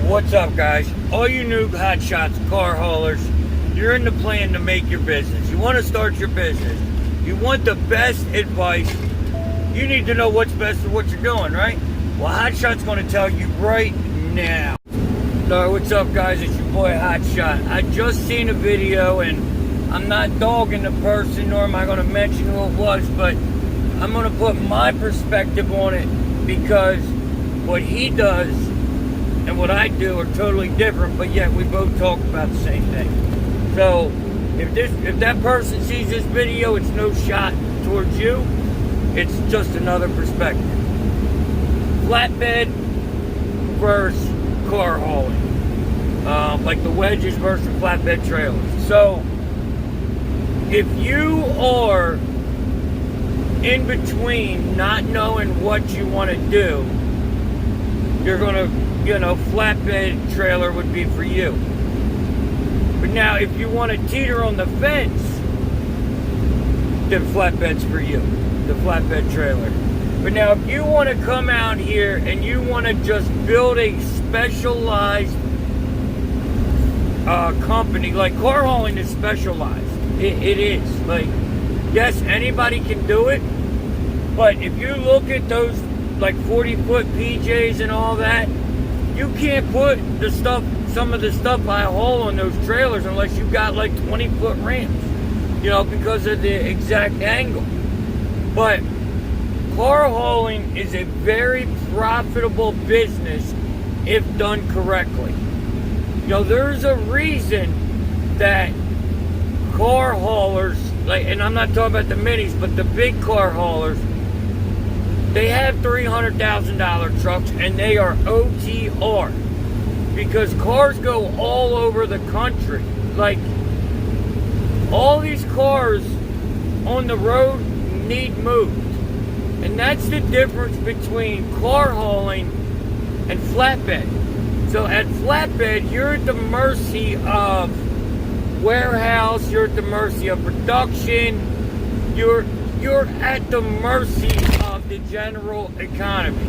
What's up, guys? All you new hotshots, car haulers, you're in the plan to make your business. You want to start your business. You want the best advice. You need to know what's best for what you're doing, right? Well, Hotshot's going to tell you right now. So, what's up, guys? It's your boy Hotshot. I just seen a video, and I'm not dogging the person, nor am I going to mention who it was, but I'm going to put my perspective on it because what he does and what I do are totally different, but yet we both talk about the same thing. So if that person sees this video, it's no shot towards you. It's just another perspective. Flatbed versus car hauling, like the wedges versus flatbed trailers. So if you are in between not knowing what you want to do, you're gonna, flatbed trailer would be for you. But now, if you want to teeter on the fence, then flatbed's for you, the flatbed trailer. But now, if you want to come out here and you want to just build a specialized company, like car hauling is specialized. It is. Like, yes, anybody can do it, but if you look at those like 40-foot PJs and all that, you can't put the stuff, some of the stuff I haul on those trailers unless you got like 20-foot ramps, because of the exact angle. But car hauling is a very profitable business if done correctly. There's a reason that car haulers, and I'm not talking about the minis, but the big car haulers, they have $300,000 trucks and they are OTR because cars go all over the country. Like, all these cars on the road need moved. And that's the difference between car hauling and flatbed. So at flatbed, you're at the mercy of warehouse, you're at the mercy of production, you're at the mercy of the general economy.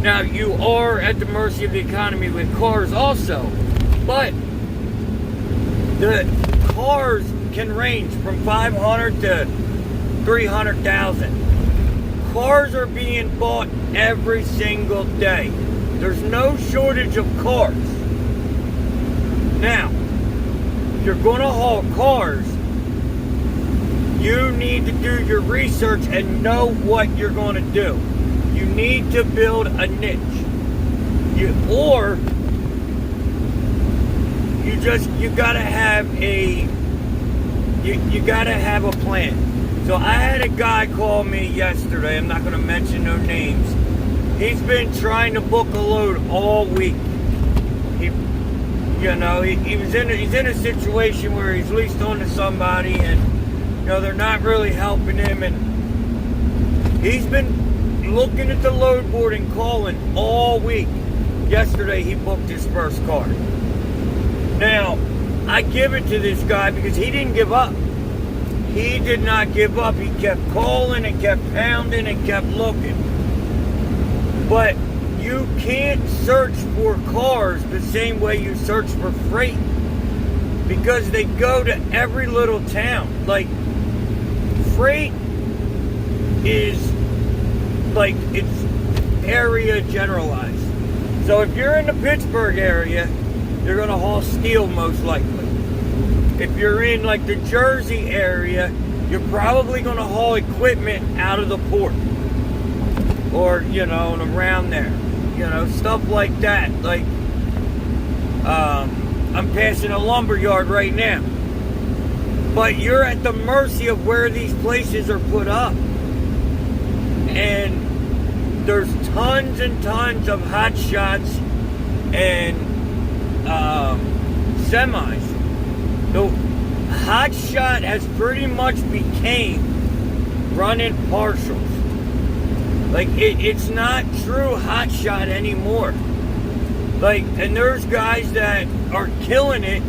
Now, you are at the mercy of the economy with cars also, but the cars can range from 500 to 300,000. Cars are being bought every single day. There's no shortage of cars. Now, if you're going to haul cars, you need to do your research and know what you're going to do. You need to build a niche. You gotta have a plan. So I had a guy call me yesterday. I'm not going to mention no names. He's been trying to book a load all week. He's in a situation where he's leased on to somebody, and they're not really helping him, and he's been looking at the load board and calling all week. Yesterday he booked his first car. Now, I give it to this guy because he didn't give up. He did not give up. He kept calling and kept pounding and kept looking. But you can't search for cars the same way you search for freight, because they go to every little town. Like, freight is like, it's area generalized. So if you're in the Pittsburgh area, you're going to haul steel most likely. If you're in like the Jersey area, you're probably going to haul equipment out of the port, or and around there, stuff like that. Like, I'm passing a lumber yard right now. But you're at the mercy of where these places are put up. And there's tons and tons of Hotshots and semis. The Hotshot has pretty much became running partials. Like, it's not true Hotshot anymore. Like, and there's guys that are killing it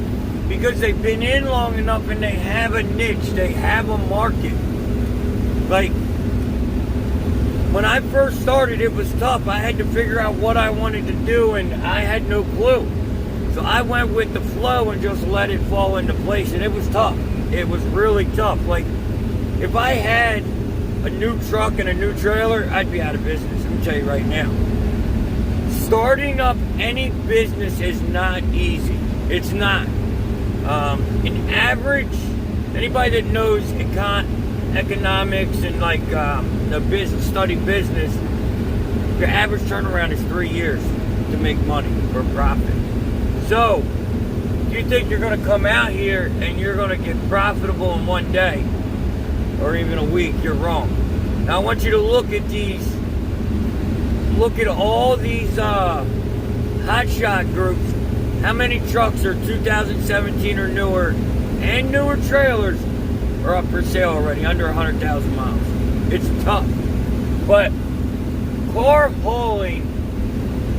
because they've been in long enough and they have a niche, they have a market. Like, when I first started, it was tough. I had to figure out what I wanted to do, and I had no clue. So I went with the flow and just let it fall into place, and it was tough. It was really tough. Like, if I had a new truck and a new trailer, I'd be out of business. Let me tell you right now. Starting up any business is not easy. It's not. An average, anybody that knows economics and like the business, study business, your average turnaround is 3 years to make money or profit. So, if you think you're going to come out here and you're going to get profitable in one day or even a week, you're wrong. Now I want you to look at all these hotshot groups. How many trucks are 2017 or newer, and newer trailers are up for sale already, under 100,000 miles. It's tough. But car hauling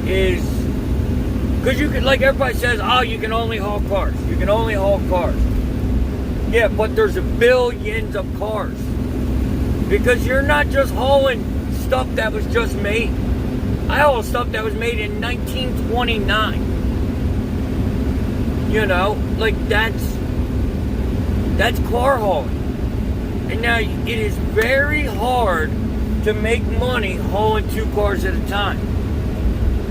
is, because you can, like everybody says, oh, you can only haul cars. You can only haul cars. Yeah, but there's billions of cars. Because you're not just hauling stuff that was just made. I haul stuff that was made in 1929. You know, like that's car hauling. And now it is very hard to make money hauling 2 cars at a time.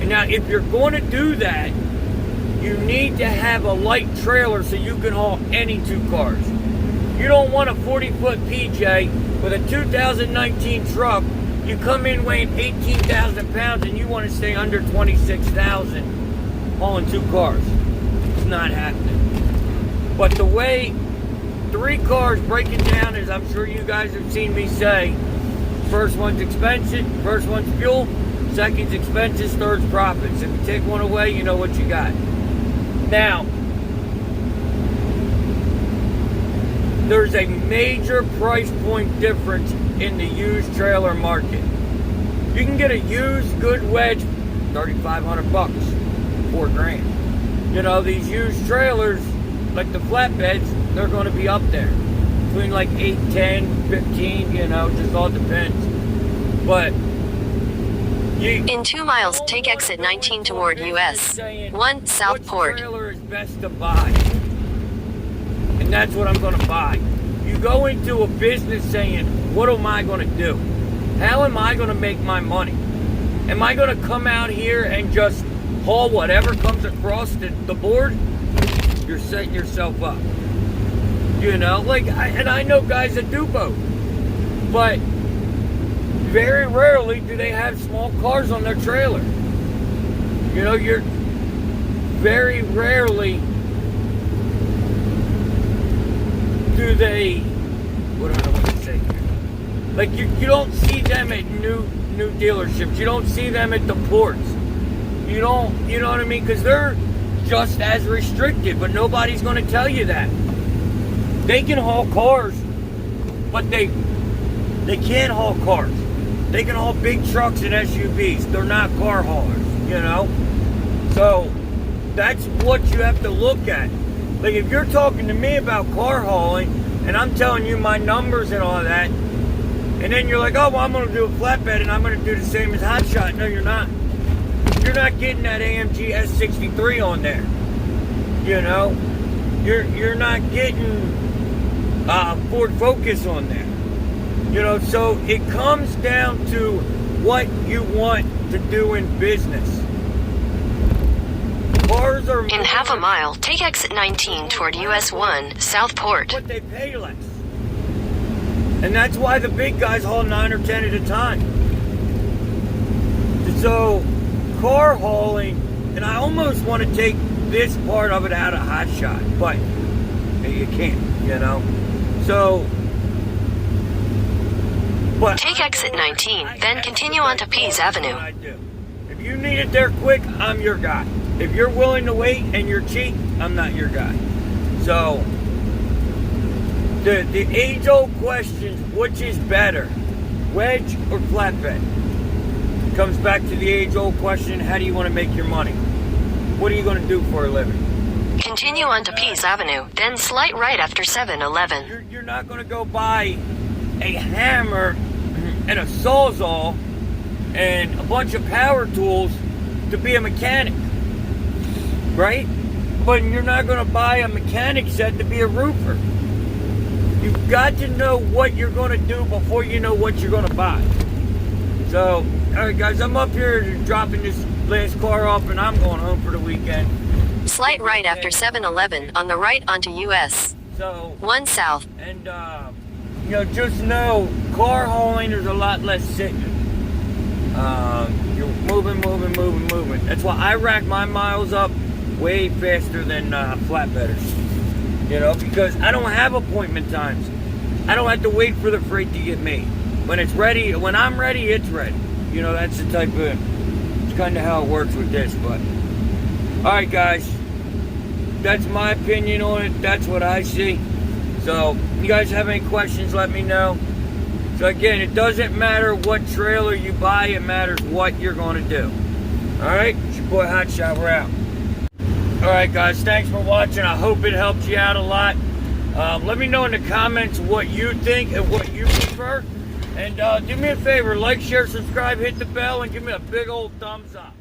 And now if you're going to do that, you need to have a light trailer so you can haul any 2 cars. You don't want a 40-foot PJ with a 2019 truck. You come in weighing 18,000 pounds and you want to stay under 26,000 hauling 2 cars. It's not happening. But the way 3 cars breaking down is, I'm sure you guys have seen me say, first one's expensive, first one's fuel, second's expenses, third's profits. If you take one away, you know what you got. Now, there's a major price point difference in the used trailer market. You can get a used good wedge, $3,500, $4,000. You know, these used trailers, like the flatbeds, they're going to be up there. Between like 8, 10, 15, you know, just all depends. But in 2 miles, take exit 19 toward US 1 Southport. Which trailer is best to buy? And that's what I'm going to buy. You go into a business saying, what am I going to do? How am I going to make my money? Am I going to come out here and just haul whatever comes across the board? You're setting yourself up. You know, like, I know guys that do both. But very rarely do they have small cars on their trailer. You know, you're very rarely do they, what do I want to say here? Like, you don't see them at new dealerships. You don't see them at the ports. You know what I mean? Because they're just as restricted, but nobody's going to tell you that. They can haul cars, but they can't haul cars. They can haul big trucks and SUVs. They're not car haulers, you know? So that's what you have to look at. Like, if you're talking to me about car hauling and I'm telling you my numbers and all that, and then you're like, oh, well, I'm going to do a flatbed and I'm going to do the same as Hotshot. No, you're not. You're not getting that AMG S63 on there. You know? You're not getting Ford Focus on there. You know, so it comes down to what you want to do in business. Cars are in half a mile, take exit 19 toward US 1 Southport. But they pay less. And that's why the big guys haul 9 or 10 at a time. So, car hauling, and I almost want to take this part of it out of Hotshot, but you can't, you know. So, but take exit 19, then continue on to Pease Avenue. If you need it there quick, I'm your guy. If you're willing to wait and you're cheap, I'm not your guy. So, the age-old question, which is better, wedge or flatbed? Comes back to the age-old question, how do you want to make your money? What are you going to do for a living? Continue on to Pease Avenue, then slight right after 7-Eleven. You're not going to go buy a hammer and a sawzall and a bunch of power tools to be a mechanic, right? But you're not going to buy a mechanic set to be a roofer. You've got to know what you're going to do before you know what you're going to buy. So, alright guys, I'm up here dropping this last car off and I'm going home for the weekend. Slight right after 7-Eleven, on the right onto US. So 1 south. And you know, just know car hauling, there's a lot less sitting. You're moving. That's why I rack my miles up way faster than flatbedders. You know, because I don't have appointment times. I don't have to wait for the freight to get made. When it's ready, when I'm ready, it's ready. You know, that's the type of, it's kind of how it works with this. But all right, guys, that's my opinion on it. That's what I see. So, you guys have any questions, let me know. So again, it doesn't matter what trailer you buy, it matters what you're going to do. Alright, it's your boy Hotshot, we're out. Alright guys, thanks for watching. I hope it helped you out a lot. Let me know in the comments what you think and what you prefer. And do me a favor, like, share, subscribe, hit the bell, and give me a big old thumbs up.